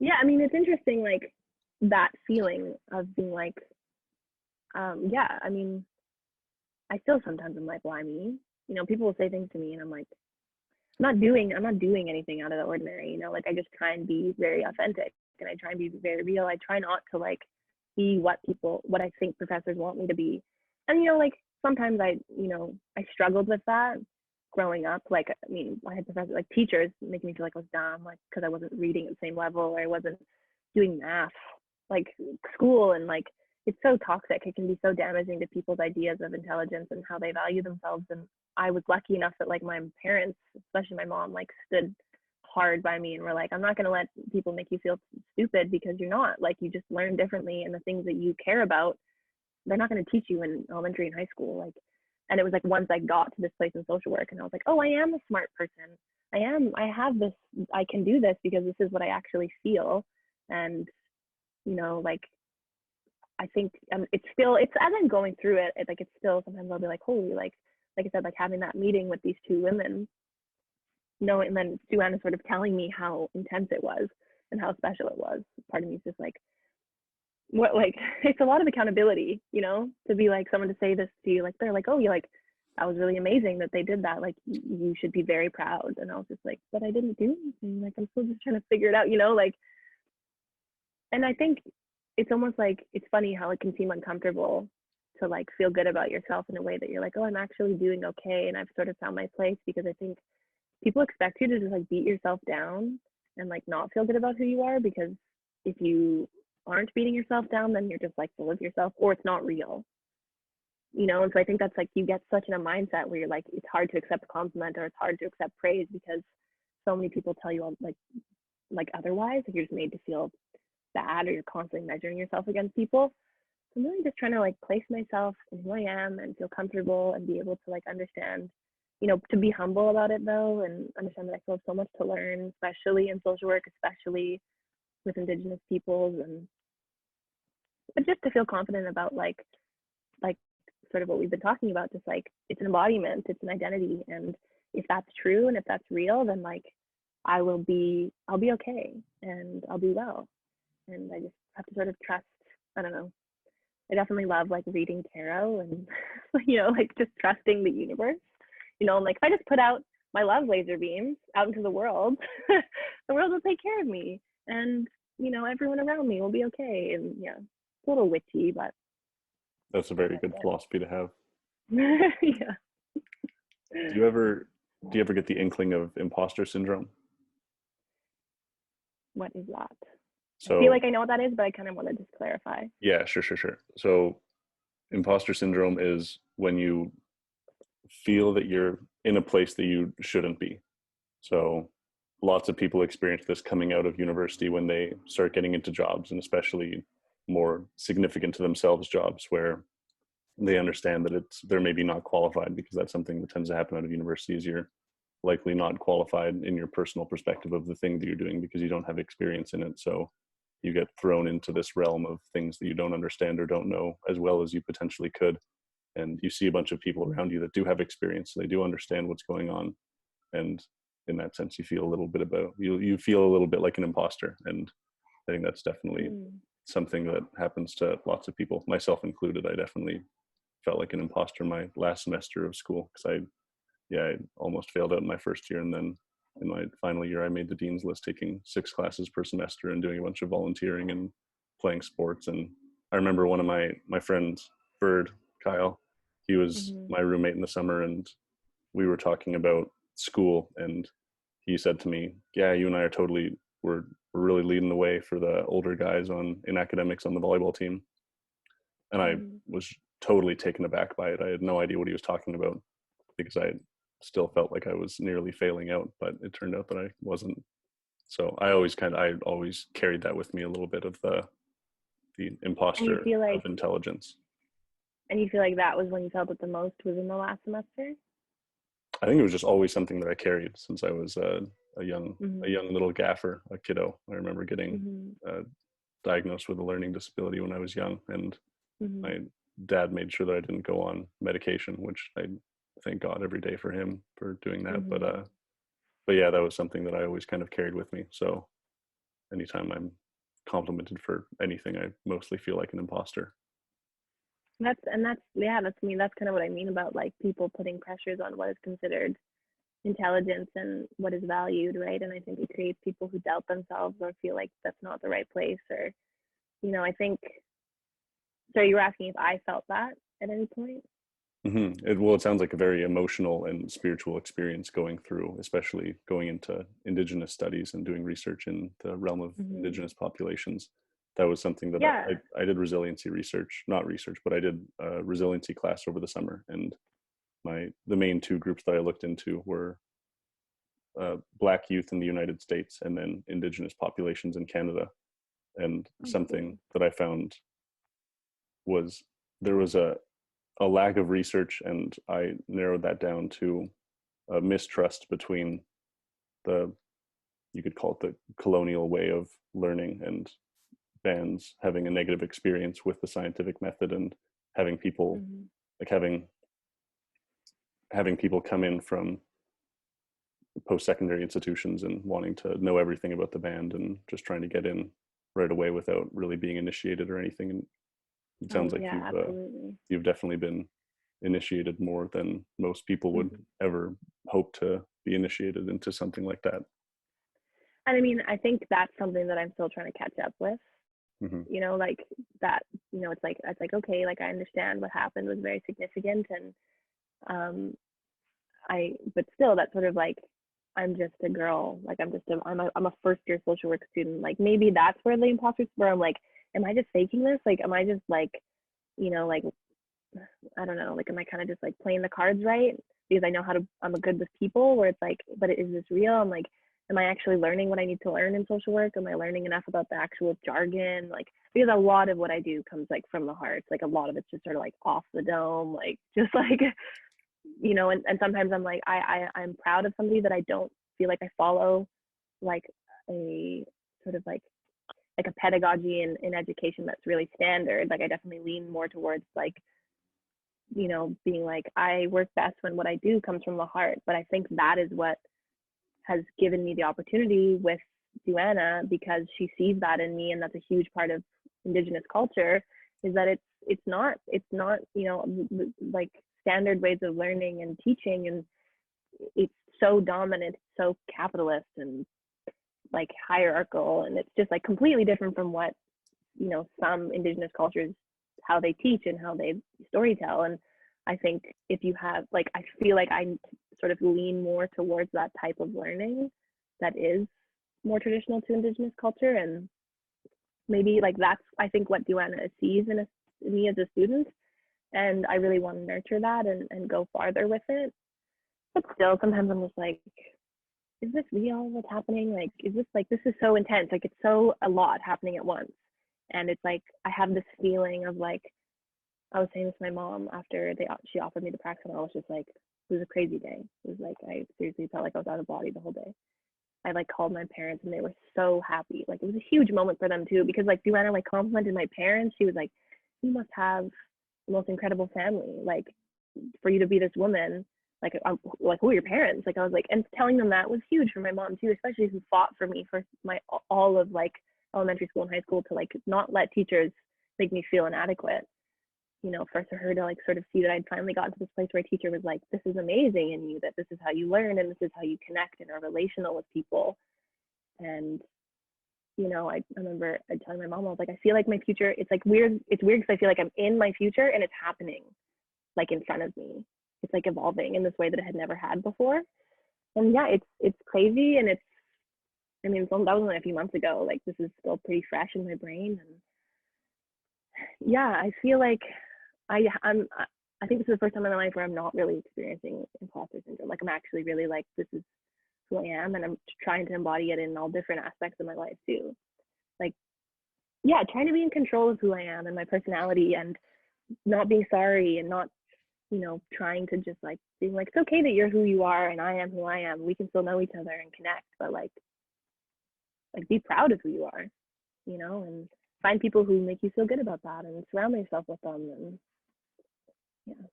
Yeah, I mean, it's interesting, like that feeling of being like, yeah, I mean, I still sometimes am like, why me? You know, people will say things to me and I'm like, I'm not doing anything out of the ordinary, you know, like I just try and be very authentic and I try and be very real. I try not to like be what I think professors want me to be. And, you know, like sometimes I struggled with that growing up. Like, I mean, I had professors, like teachers making me feel like I was dumb, like, because I wasn't reading at the same level or I wasn't doing math, like school. And like, it's so toxic. It can be so damaging to people's ideas of intelligence and how they value themselves. And I was lucky enough that like my parents, especially my mom, like stood hard by me and were like, I'm not going to let people make you feel stupid because you're not. Like you just learn differently, and the things that you care about, they're not going to teach you in elementary and high school. Like, and it was like once I got to this place in social work, and I was like, oh, I am a smart person. I have this. I can do this because this is what I actually feel. And you know, like I think it's as I'm going through it, like it's still sometimes I'll be like, holy, like I said, like having that meeting with these two women, knowing, and then Suanna sort of telling me how intense it was and how special it was. Part of me is just like, what, like it's a lot of accountability, you know, to be like someone to say this to you, like they're like, oh, you like that was really amazing that they did that. Like you should be very proud. And I was just like, but I didn't do anything. Like I'm still just trying to figure it out, you know, like. And I think it's almost like it's funny how it can seem uncomfortable to like feel good about yourself in a way that you're like, oh, I'm actually doing okay and I've sort of found my place, because I think people expect you to just like beat yourself down and like not feel good about who you are, because if you aren't beating yourself down, then you're just like full of yourself or it's not real, you know. And so I think that's like you get such in a mindset where you're like, it's hard to accept a compliment or it's hard to accept praise because so many people tell you all like otherwise, like you're just made to feel bad or you're constantly measuring yourself against people. So I'm really just trying to like place myself in who I am and feel comfortable and be able to like understand, you know, to be humble about it though, and understand that I still have so much to learn, especially in social work, especially with Indigenous peoples, and but just to feel confident about like sort of what we've been talking about, just like it's an embodiment, it's an identity, and if that's true and if that's real, then like I'll be okay and I'll be well, and I just have to sort of trust. I don't know. I definitely love like reading tarot and you know, like just trusting the universe. You know, like if I just put out my love laser beams out into the world, the world will take care of me, and you know, everyone around me will be okay. And yeah, it's a little witchy, but That's a very good philosophy to have. yeah. Do you ever do you ever get the inkling of imposter syndrome? What is that? I feel So like I know what that is, but I kind of want to just clarify. yeah, sure. So imposter syndrome is when you feel that you're in a place that you shouldn't be. So lots of people experience this coming out of university when they start getting into jobs, and especially more significant to themselves jobs where they understand that they're maybe not qualified, because that's something that tends to happen out of university is you're likely not qualified in your personal perspective of the thing that you're doing because you don't have experience in it. So you get thrown into this realm of things that you don't understand or don't know as well as you potentially could. And you see a bunch of people around you that do have experience, so they do understand what's going on. And in that sense, you feel a little bit about you feel a little bit like an imposter. And I think that's definitely something that happens to lots of people, myself included. I definitely felt like an imposter my last semester of school because I almost failed out in my first year, and then in my final year I made the dean's list, taking 6 classes per semester and doing a bunch of volunteering and playing sports. And I remember one of my friends, Bird, Kyle, he was Mm-hmm. my roommate in the summer, and we were talking about school, and he said to me, yeah, you and I are totally we're really leading the way for the older guys in academics on the volleyball team. And I Mm-hmm. was totally taken aback by it. I had no idea what he was talking about because I still felt like I was nearly failing out, but it turned out that I wasn't. So I always carried that with me, a little bit of the And you imposter feel of like intelligence. that was when you felt it the most, was in the last semester? I think it was just always something that I carried since I was a young a Mm-hmm. young little gaffer, a kiddo. I remember getting Mm-hmm. diagnosed with a learning disability when I was young, and Mm-hmm. my dad made sure that I didn't go on medication, which I thank God every day for him for doing that. Mm-hmm. But yeah, that was something that I always kind of carried with me. So anytime I'm complimented for anything, I mostly feel like an imposter. That's I mean that's kind of what I mean about like people putting pressures on what is considered intelligence and what is valued, right? And I think it creates people who doubt themselves or feel like that's not the right place, or I think. So you were asking if I felt that at any point? Well, it sounds like a very emotional and spiritual experience going through, especially going into Indigenous studies and doing research in the realm of Mm-hmm. Indigenous populations. That was something that Yeah. I did resiliency research, not research, but I did a resiliency class over the summer. And the main two groups that I looked into were Black youth in the United States and then Indigenous populations in Canada. And Oh, something cool. that I found was there was a lack of research, and I narrowed that down to a mistrust between the, you could call it the colonial way of learning, and bands having a negative experience with the scientific method, and having people Mm-hmm. like having people come in from post-secondary institutions and wanting to know everything about the band and just trying to get in right away without really being initiated or anything. And it sounds Oh like yeah, absolutely. you've definitely been initiated more than most people would Mm-hmm. ever hope to be initiated into something like that. And I mean, I think that's something that I'm still trying to catch up with. Mm-hmm. Like that. It's like okay, like I understand what happened was very significant, and um, but still, that's sort of like I'm just a girl. Like I'm a first year social work student. Like maybe that's where the imposters, where I'm like, am I just faking this? Like, am I just like, like I don't know, like am I kind of just like playing the cards right because I know I'm a good with people, where it's like, but is this real? I'm like, am I actually learning what I need to learn in social work? Am I learning enough about the actual jargon? Like, because a lot of what I do comes like from the heart. Like a lot of it's just sort of like off the dome, like just like, and sometimes I'm like, I'm proud of somebody that I don't feel like I follow like a sort of like a pedagogy in education that's really standard. Like I definitely lean more towards like being like I work best when what I do comes from the heart. But I think that is what has given me the opportunity with Duana, because she sees that in me, and that's a huge part of Indigenous culture. Is that it's not like standard ways of learning and teaching, and it's so dominant, so capitalist and like hierarchical, and it's just like completely different from what some Indigenous cultures, how they teach and how they storytell. And I think if you have like, I feel like I sort of lean more towards that type of learning that is more traditional to Indigenous culture, and maybe like that's I think what Duana sees in me as a student, and I really want to nurture that and go farther with it. But still, sometimes I'm just like, is this real? What's happening? Like, is this like, this is so intense. Like, it's so a lot happening at once. And it's like, I have this feeling of like, I was saying this to my mom after she offered me the Praxis, I was just like, it was a crazy day. It was like, I seriously felt like I was out of body the whole day. I like called my parents and they were so happy. Like, it was a huge moment for them too, because like Duana like complimented my parents. She was like, you must have the most incredible family. Like, for you to be this woman, like who are your parents? Like I was like, and telling them that was huge for my mom too, especially who fought for me for my all of like elementary school and high school to like not let teachers make me feel inadequate. For her to like sort of see that I'd finally gotten to this place where a teacher was like, this is amazing in you, that this is how you learn and this is how you connect and are relational with people. And I remember telling my mom, I was like, I feel like my future, it's like weird. It's weird because I feel like I'm in my future and it's happening like in front of me. It's like evolving in this way that it had never had before. And yeah, it's crazy, and I mean, that was only a few months ago. Like this is still pretty fresh in my brain, and yeah, I feel like I think this is the first time in my life where I'm not really experiencing imposter syndrome. Like I'm actually really like, this is who I am, and I'm trying to embody it in all different aspects of my life too. Like, yeah, trying to be in control of who I am and my personality, and not being sorry, and not trying to just like being like, it's okay that you're who you are and I am who I am. We can still know each other and connect, but like be proud of who you are, and find people who make you feel good about that and surround yourself with them. And yeah.